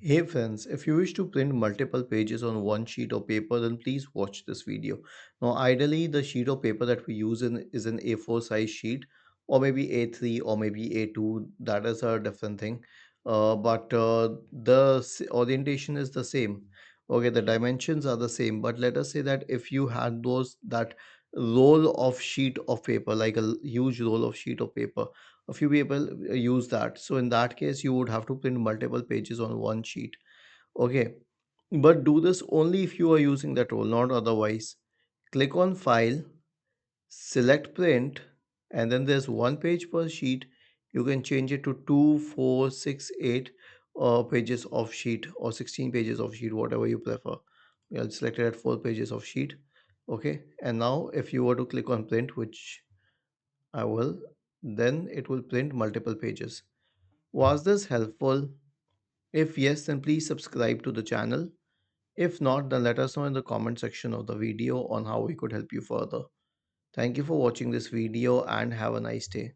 Hey friends, if you wish to print multiple pages on one sheet of paper, then please watch this video. Now, ideally, the sheet of paper that we use is an A4 size sheet, or maybe A3, or maybe A2. That is a different thing. But the orientation is the same. Okay, the dimensions are the same. But let us say that if you had that roll of sheet of paper, like a huge roll of sheet of paper, a few people use that. So in that case you would have to print multiple pages on one sheet. Okay, but do this only if you are using that roll, not otherwise. Click on file, select print, and then there's one page per sheet. You can change it to 2, 4, 6, 8 pages of sheet, or 16 pages of sheet, whatever you prefer. I'll select it at 4 pages of sheet. Okay, and now if you were to click on print, which I will, then it will print multiple pages. Was this helpful? If yes, then please subscribe to the channel. If not, then let us know in the comment section of the video on how we could help you further. Thank you for watching this video and have a nice day.